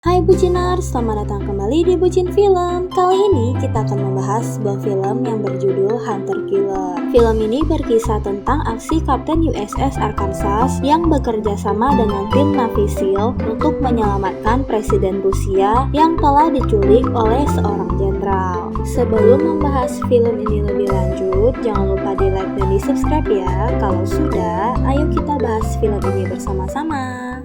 Hai Buciners, selamat datang kembali di Bucin Film. Kali ini kita akan membahas sebuah film yang berjudul Hunter Killer. Film ini berkisah tentang aksi Kapten USS Arkansas yang bekerja sama dengan tim Navy SEAL untuk menyelamatkan Presiden Rusia yang telah diculik oleh seorang jenderal. Sebelum membahas film ini lebih lanjut, jangan lupa di like dan di subscribe ya. Kalau sudah, ayo kita bahas film ini bersama-sama.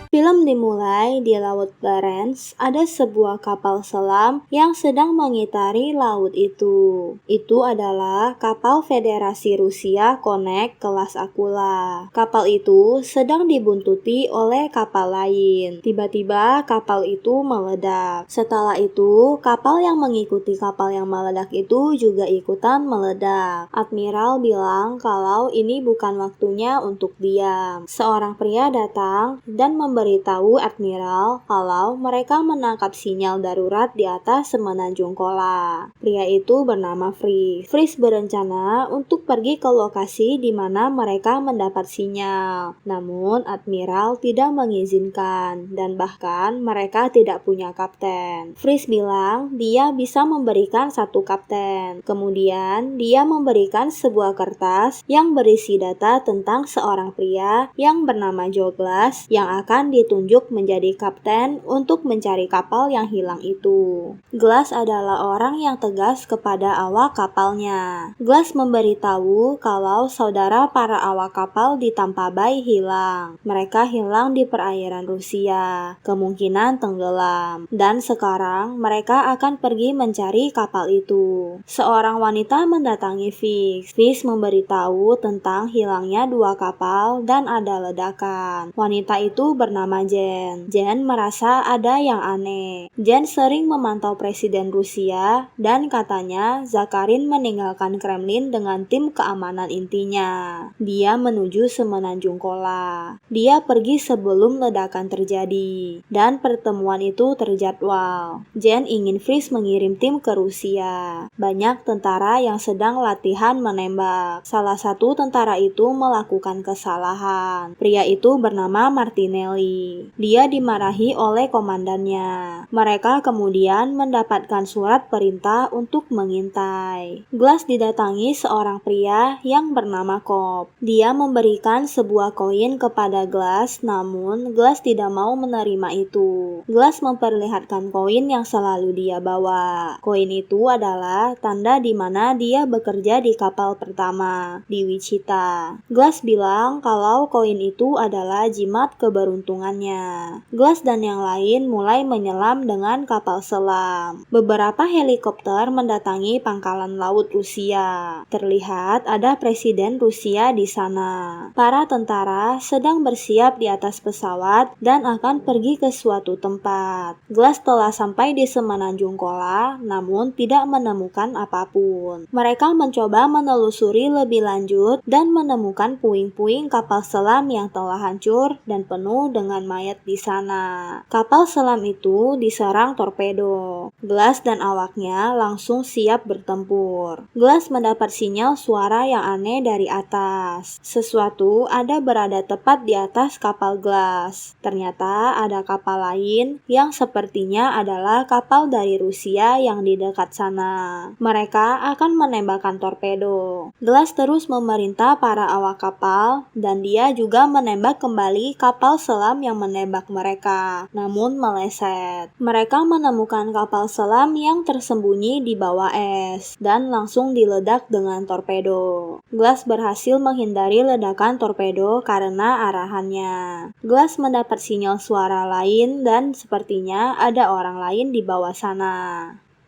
Film dimulai di Laut Barents, ada sebuah kapal selam yang sedang mengitari laut itu. Itu adalah kapal Federasi Rusia Konek kelas Akula. Kapal itu sedang dibuntuti oleh kapal lain. Tiba-tiba kapal itu meledak. Setelah itu, kapal yang mengikuti kapal yang meledak itu juga ikutan meledak. Admiral bilang kalau ini bukan waktunya untuk diam. Seorang pria datang dan memberitahu Admiral kalau mereka menangkap sinyal darurat di atas semenanjung Kola. Pria itu bernama Fritz. Fritz berencana untuk pergi ke lokasi di mana mereka mendapat sinyal. Namun Admiral tidak mengizinkan dan bahkan mereka tidak punya kapten. Fritz bilang dia bisa memberikan satu kapten. Kemudian dia memberikan sebuah kertas yang berisi data tentang seorang pria yang bernama Douglas yang akan ditunjuk menjadi kapten untuk mencari kapal yang hilang itu. Glass adalah orang yang tegas kepada awak kapalnya. Glass memberitahu kalau saudara para awak kapal di Tampa Bay hilang. Mereka hilang di perairan Rusia, kemungkinan tenggelam. Dan sekarang mereka akan pergi mencari kapal itu. Seorang wanita mendatangi Fix. Fix memberitahu tentang hilangnya dua kapal dan ada ledakan. Wanita itu bernama Jen. Jen merasa ada yang aneh. Jen sering memantau Presiden Rusia dan katanya Zakharin meninggalkan Kremlin dengan tim keamanan intinya. Dia menuju semenanjung Kola. Dia pergi sebelum ledakan terjadi dan pertemuan itu terjadwal. Jen ingin Fritz mengirim tim ke Rusia. Banyak tentara yang sedang latihan menembak. Salah satu tentara itu melakukan kesalahan. Pria itu bernama Martinelli. Dia dimarahi oleh komandannya. Mereka kemudian mendapatkan surat perintah untuk mengintai. Glass didatangi seorang pria yang bernama Cobb. Dia memberikan sebuah koin kepada Glass, namun Glass tidak mau menerima itu. Glass memperlihatkan koin yang selalu dia bawa. Koin itu adalah tanda di mana dia bekerja di kapal pertama, di Wichita. Glass bilang kalau koin itu adalah jimat keberuntungannya. Glass dan yang lain mulai menyelam dengan kapal selam. Beberapa helikopter mendatangi pangkalan laut Rusia. Terlihat ada Presiden Rusia di sana. Para tentara sedang bersiap di atas pesawat dan akan pergi ke suatu tempat. Glass telah sampai di semenanjung Kola, namun tidak menemukan apapun. Mereka mencoba menelusuri lebih lanjut dan menemukan puing-puing kapal selam yang telah hancur dan penuh dengan mayat di sana. Kapal selam itu diserang torpedo. Glass dan awaknya langsung siap bertempur. Glass mendapat sinyal suara yang aneh dari atas. Sesuatu ada berada tepat di atas kapal Glass. Ternyata ada kapal lain yang sepertinya adalah kapal dari Rusia yang di dekat sana. Mereka akan menembakkan torpedo. Glass terus memerintah para awak kapal dan dia juga menembak kembali kapal selam yang menembak mereka, namun meleset. Mereka menemukan kapal selam yang tersembunyi di bawah es dan langsung diledak dengan torpedo. Glass berhasil menghindari ledakan torpedo karena arahannya. Glass mendapat sinyal suara lain dan sepertinya ada orang lain di bawah sana.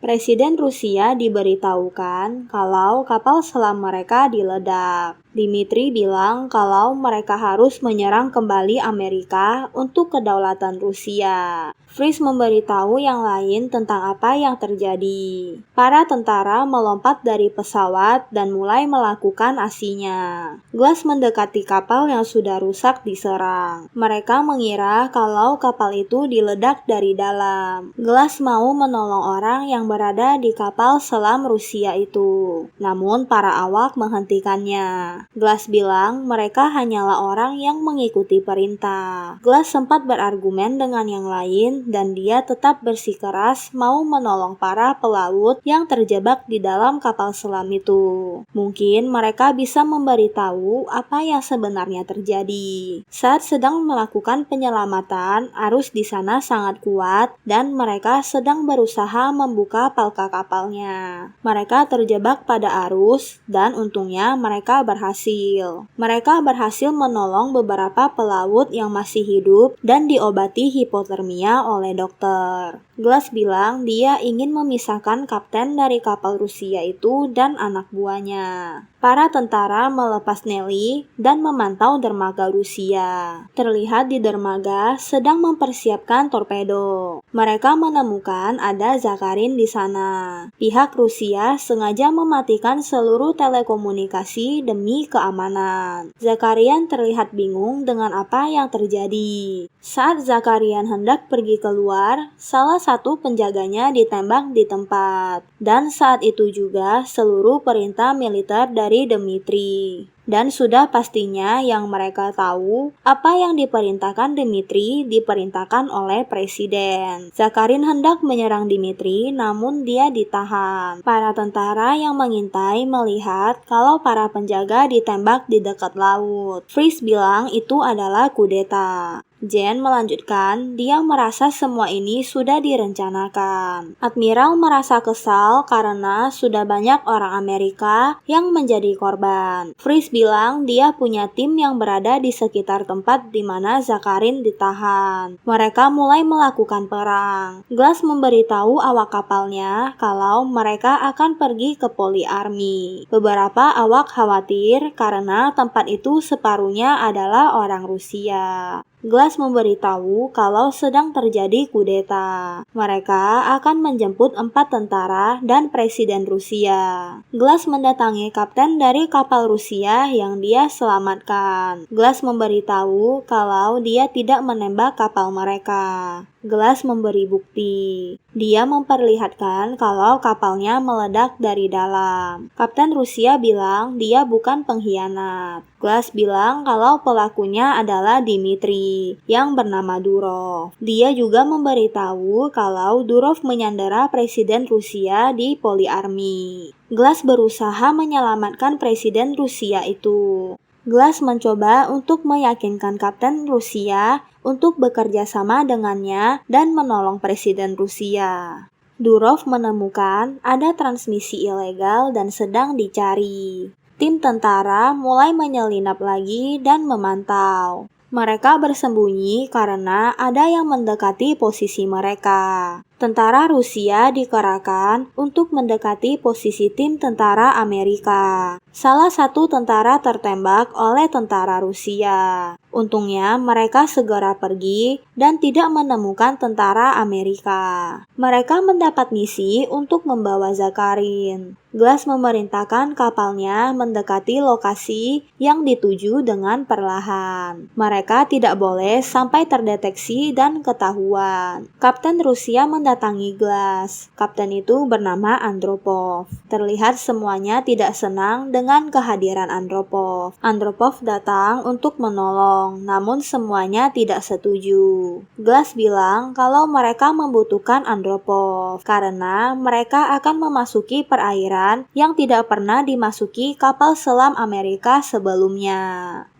Presiden Rusia diberitahukan kalau kapal selam mereka diledak. Dimitri bilang kalau mereka harus menyerang kembali Amerika untuk kedaulatan Rusia. Fritz memberitahu yang lain tentang apa yang terjadi. Para tentara melompat dari pesawat dan mulai melakukan aksinya. Glass mendekati kapal yang sudah rusak diserang. Mereka mengira kalau kapal itu diledak dari dalam. Glass mau menolong orang yang berada di kapal selam Rusia itu. Namun para awak menghentikannya. Glass bilang mereka hanyalah orang yang mengikuti perintah. Glass sempat berargumen dengan yang lain dan dia tetap bersikeras mau menolong para pelaut yang terjebak di dalam kapal selam itu. Mungkin mereka bisa memberitahu apa yang sebenarnya terjadi. Saat sedang melakukan penyelamatan, arus di sana sangat kuat dan mereka sedang berusaha membuka palka kapalnya. Mereka terjebak pada arus dan untungnya mereka berhasil. Mereka berhasil menolong beberapa pelaut yang masih hidup dan diobati hipotermia oleh dokter. Glass bilang dia ingin memisahkan kapten dari kapal Rusia itu dan anak buahnya. Para tentara melepas Nelly dan memantau dermaga Rusia. Terlihat di dermaga sedang mempersiapkan torpedo. Mereka menemukan ada Zakharin di sana. Pihak Rusia sengaja mematikan seluruh telekomunikasi demi keamanan. Zakarian terlihat bingung dengan apa yang terjadi. Saat Zakarian hendak pergi keluar, salah satu penjaganya ditembak di tempat. Dan saat itu juga seluruh perintah militer dari Dimitri. Dan sudah pastinya yang mereka tahu, apa yang diperintahkan Dimitri diperintahkan oleh presiden. Zakharin hendak menyerang Dimitri, namun dia ditahan. Para tentara yang mengintai melihat kalau para penjaga ditembak di dekat laut. Fritz bilang itu adalah kudeta. Jen melanjutkan, dia merasa semua ini sudah direncanakan. Admiral merasa kesal karena sudah banyak orang Amerika yang menjadi korban. Fritz bilang dia punya tim yang berada di sekitar tempat di mana Zakharin ditahan. Mereka mulai melakukan perang. Glass memberitahu awak kapalnya kalau mereka akan pergi ke Poly Army. Beberapa awak khawatir karena tempat itu separuhnya adalah orang Rusia. Glass memberitahu kalau sedang terjadi kudeta. Mereka akan menjemput 4 tentara dan presiden Rusia. Glass mendatangi kapten dari kapal Rusia yang dia selamatkan. Glass memberitahu kalau dia tidak menembak kapal mereka. Glass memberi bukti. Dia memperlihatkan kalau kapalnya meledak dari dalam. Kapten Rusia bilang dia bukan pengkhianat. Glass bilang kalau pelakunya adalah Dimitri, yang bernama Durov. Dia juga memberitahu kalau Durov menyandera presiden Rusia di Poly Army. Glass berusaha menyelamatkan presiden Rusia itu. Glass mencoba untuk meyakinkan kapten Rusia untuk bekerja sama dengannya dan menolong presiden Rusia. Durov menemukan ada transmisi ilegal dan sedang dicari. Tim tentara mulai menyelinap lagi dan memantau. Mereka bersembunyi karena ada yang mendekati posisi mereka. Tentara Rusia dikerahkan untuk mendekati posisi tim tentara Amerika. Salah satu tentara tertembak oleh tentara Rusia. Untungnya mereka segera pergi dan tidak menemukan tentara Amerika. Mereka mendapat misi untuk membawa Zakharin. Glass memerintahkan kapalnya mendekati lokasi yang dituju dengan perlahan. Mereka tidak boleh sampai terdeteksi dan ketahuan. Kapten Rusia mendatangi Glass. Kapten itu bernama Andropov. Terlihat semuanya tidak senang dengan kehadiran Andropov. Andropov datang untuk menolong, namun semuanya tidak setuju. Glass bilang kalau mereka membutuhkan Andropov karena mereka akan memasuki perairan yang tidak pernah dimasuki kapal selam Amerika sebelumnya.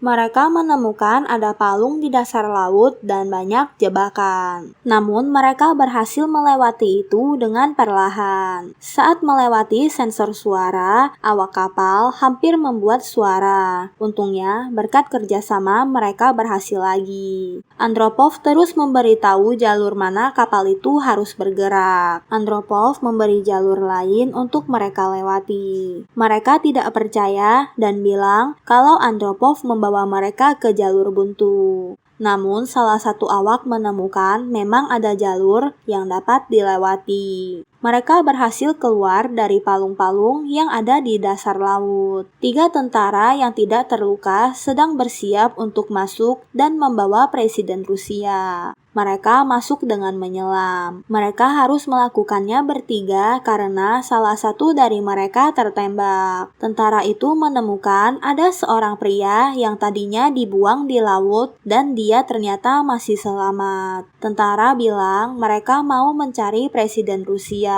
Mereka menemukan ada palung di dasar laut dan banyak jebakan. Namun mereka berhasil melewati itu dengan perlahan. Saat melewati sensor suara, awak kapal hampir membuat suara. Untungnya, berkat kerjasama mereka berhasil lagi. Andropov terus memberitahu jalur mana kapal itu harus bergerak. Andropov memberi jalur lain untuk mereka lewati. Mereka tidak percaya dan bilang kalau Andropov membawa mereka ke jalur buntu. Namun salah satu awak menemukan memang ada jalur yang dapat dilewati. Mereka berhasil keluar dari palung-palung yang ada di dasar laut. 3 tentara yang tidak terluka sedang bersiap untuk masuk dan membawa Presiden Rusia. Mereka masuk dengan menyelam. Mereka harus melakukannya bertiga karena salah satu dari mereka tertembak. Tentara itu menemukan ada seorang pria yang tadinya dibuang di laut dan dia ternyata masih selamat. Tentara bilang mereka mau mencari Presiden Rusia.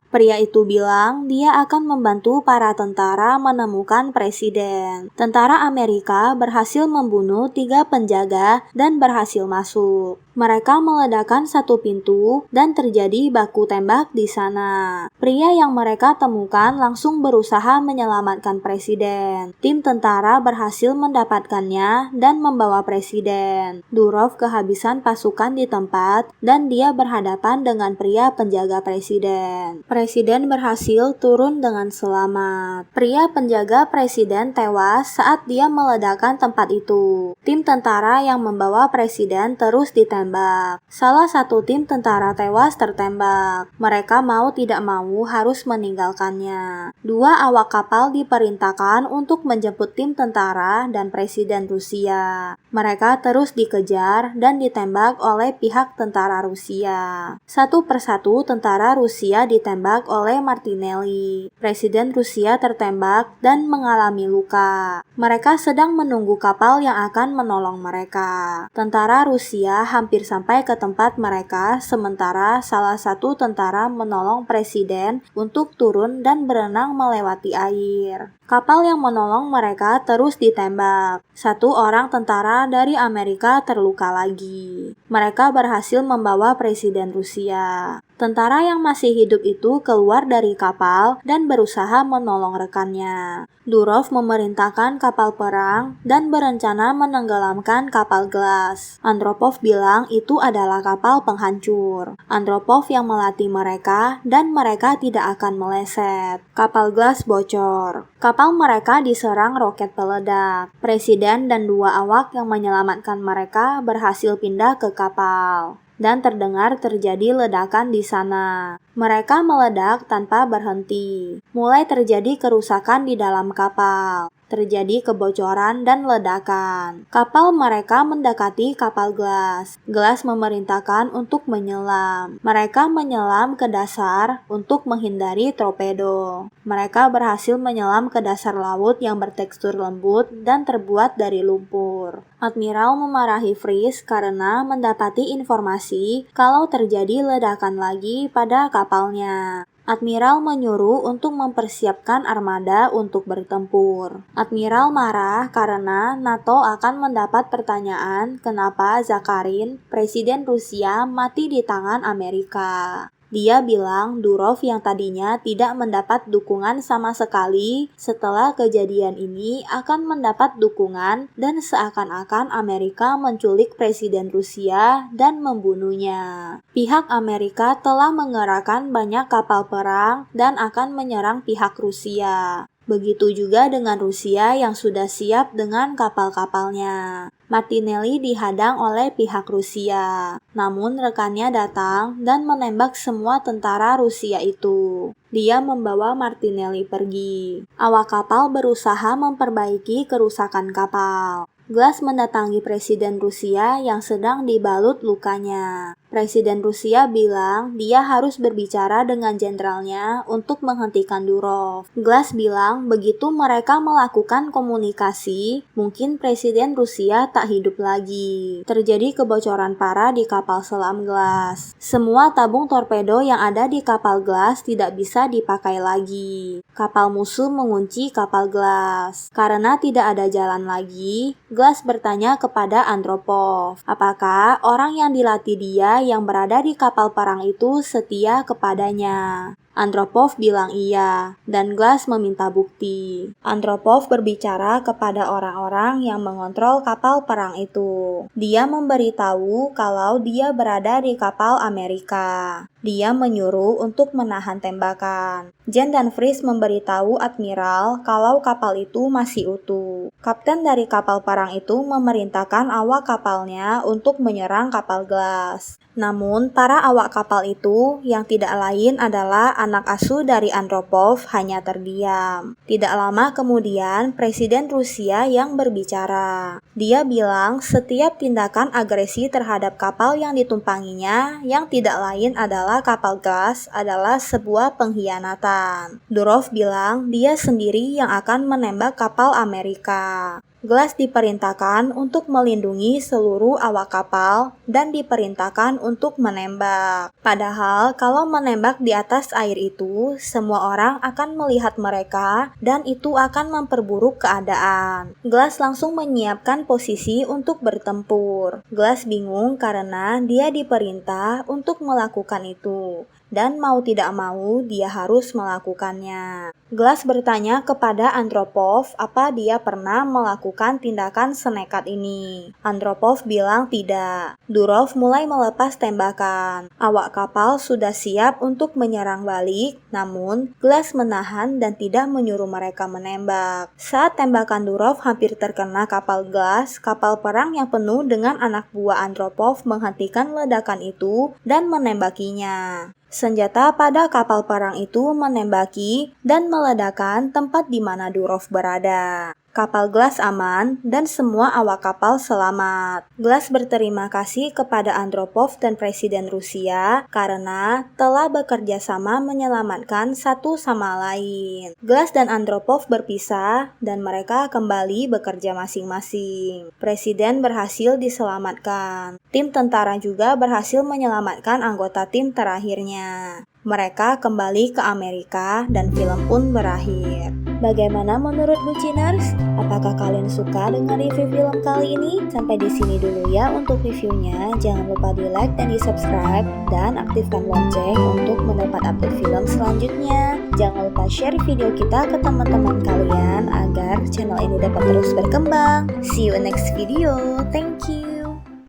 Pria itu bilang dia akan membantu para tentara menemukan presiden. Tentara Amerika berhasil membunuh 3 penjaga dan berhasil masuk. Mereka meledakkan satu pintu dan terjadi baku tembak di sana. Pria yang mereka temukan langsung berusaha menyelamatkan presiden. Tim tentara berhasil mendapatkannya dan membawa presiden. Durov kehabisan pasukan di tempat dan dia berhadapan dengan pria penjaga presiden. Presiden berhasil turun dengan selamat. Pria penjaga presiden tewas saat dia meledakkan tempat itu. Tim tentara yang membawa presiden terus ditembak. Salah satu tim tentara tewas tertembak. Mereka mau tidak mau harus meninggalkannya. 2 awak kapal diperintahkan untuk menjemput tim tentara dan Presiden Rusia. Mereka terus dikejar dan ditembak oleh pihak tentara Rusia. Satu persatu tentara Rusia ditembak oleh Martinelli. Presiden Rusia tertembak dan mengalami luka. Mereka sedang menunggu kapal yang akan menolong mereka. Tentara Rusia hampir sampai ke tempat mereka, sementara salah satu tentara menolong presiden untuk turun dan berenang melewati air. Kapal yang menolong mereka terus ditembak. 1 orang tentara dari Amerika terluka lagi. Mereka berhasil membawa Presiden Rusia. Tentara yang masih hidup itu keluar dari kapal dan berusaha menolong rekannya. Durov memerintahkan kapal perang dan berencana menenggelamkan kapal Glass. Andropov bilang itu adalah kapal penghancur. Andropov yang melatih mereka dan mereka tidak akan meleset. Kapal Glass bocor. Kapal mereka diserang roket peledak. Presiden dan 2 awak yang menyelamatkan mereka berhasil pindah ke kapal. Dan terdengar terjadi ledakan di sana. Mereka meledak tanpa berhenti. Mulai terjadi kerusakan di dalam kapal. Terjadi kebocoran dan ledakan. Kapal mereka mendekati kapal Glass. Glass memerintahkan untuk menyelam. Mereka menyelam ke dasar untuk menghindari torpedo. Mereka berhasil menyelam ke dasar laut yang bertekstur lembut dan terbuat dari lumpur. Admiral memarahi Fries karena mendapati informasi kalau terjadi ledakan lagi pada kapalnya. Admiral menyuruh untuk mempersiapkan armada untuk bertempur. Admiral marah karena NATO akan mendapat pertanyaan kenapa Zakharin, Presiden Rusia, mati di tangan Amerika. Dia bilang Durov yang tadinya tidak mendapat dukungan sama sekali setelah kejadian ini akan mendapat dukungan dan seakan-akan Amerika menculik Presiden Rusia dan membunuhnya. Pihak Amerika telah mengerahkan banyak kapal perang dan akan menyerang pihak Rusia. Begitu juga dengan Rusia yang sudah siap dengan kapal-kapalnya. Martinelli dihadang oleh pihak Rusia. Namun rekannya datang dan menembak semua tentara Rusia itu. Dia membawa Martinelli pergi. Awak kapal berusaha memperbaiki kerusakan kapal. Glass mendatangi Presiden Rusia yang sedang dibalut lukanya. Presiden Rusia bilang dia harus berbicara dengan jenderalnya untuk menghentikan Durov. Glass bilang begitu mereka melakukan komunikasi, mungkin Presiden Rusia tak hidup lagi. Terjadi kebocoran parah di kapal selam Glass. Semua tabung torpedo yang ada di kapal Glass tidak bisa dipakai lagi. Kapal musuh mengunci kapal Glass. Karena tidak ada jalan lagi, Glass bertanya kepada Andropov, apakah orang yang dilatih dia yang berada di kapal perang itu setia kepadanya. Andropov bilang iya, dan Glass meminta bukti. Andropov berbicara kepada orang-orang yang mengontrol kapal perang itu. Dia memberitahu kalau dia berada di kapal Amerika. Dia menyuruh untuk menahan tembakan. Jen dan Fries memberitahu Admiral kalau kapal itu masih utuh. Kapten dari kapal perang itu memerintahkan awak kapalnya untuk menyerang kapal Glass. Namun, para awak kapal itu yang tidak lain adalah anak asuh dari Andropov hanya terdiam. Tidak lama kemudian, Presiden Rusia yang berbicara. Dia bilang setiap tindakan agresi terhadap kapal yang ditumpanginya yang tidak lain adalah kapal Glass adalah sebuah pengkhianatan. Durov bilang dia sendiri yang akan menembak kapal Amerika. Glass diperintahkan untuk melindungi seluruh awak kapal dan diperintahkan untuk menembak. Padahal kalau menembak di atas air itu, semua orang akan melihat mereka dan itu akan memperburuk keadaan. Glass langsung menyiapkan posisi untuk bertempur. Glass bingung karena dia diperintah untuk melakukan itu. Dan mau tidak mau dia harus melakukannya. Glass bertanya kepada Andropov apa dia pernah melakukan tindakan senekat ini. Andropov bilang tidak. Durov mulai melepas tembakan. Awak kapal sudah siap untuk menyerang balik, namun Glass menahan dan tidak menyuruh mereka menembak. Saat tembakan Durov hampir terkena kapal Glass, kapal perang yang penuh dengan anak buah Andropov menghentikan ledakan itu dan menembakinya. Senjata pada kapal perang itu menembaki dan meledakkan tempat di mana Durov berada. Kapal Glass aman dan semua awak kapal selamat. Glass berterima kasih kepada Andropov dan Presiden Rusia karena telah bekerja sama menyelamatkan satu sama lain. Glass dan Andropov berpisah dan mereka kembali bekerja masing-masing. Presiden berhasil diselamatkan. Tim tentara juga berhasil menyelamatkan anggota tim terakhirnya. Mereka kembali ke Amerika dan film pun berakhir. Bagaimana menurut Buciners? Apakah kalian suka dengan review film kali ini? Sampai di sini dulu ya untuk reviewnya. Jangan lupa di like dan di subscribe dan aktifkan lonceng untuk mendapat update film selanjutnya. Jangan lupa share video kita ke teman-teman kalian agar channel ini dapat terus berkembang. See you in next video. Thank you.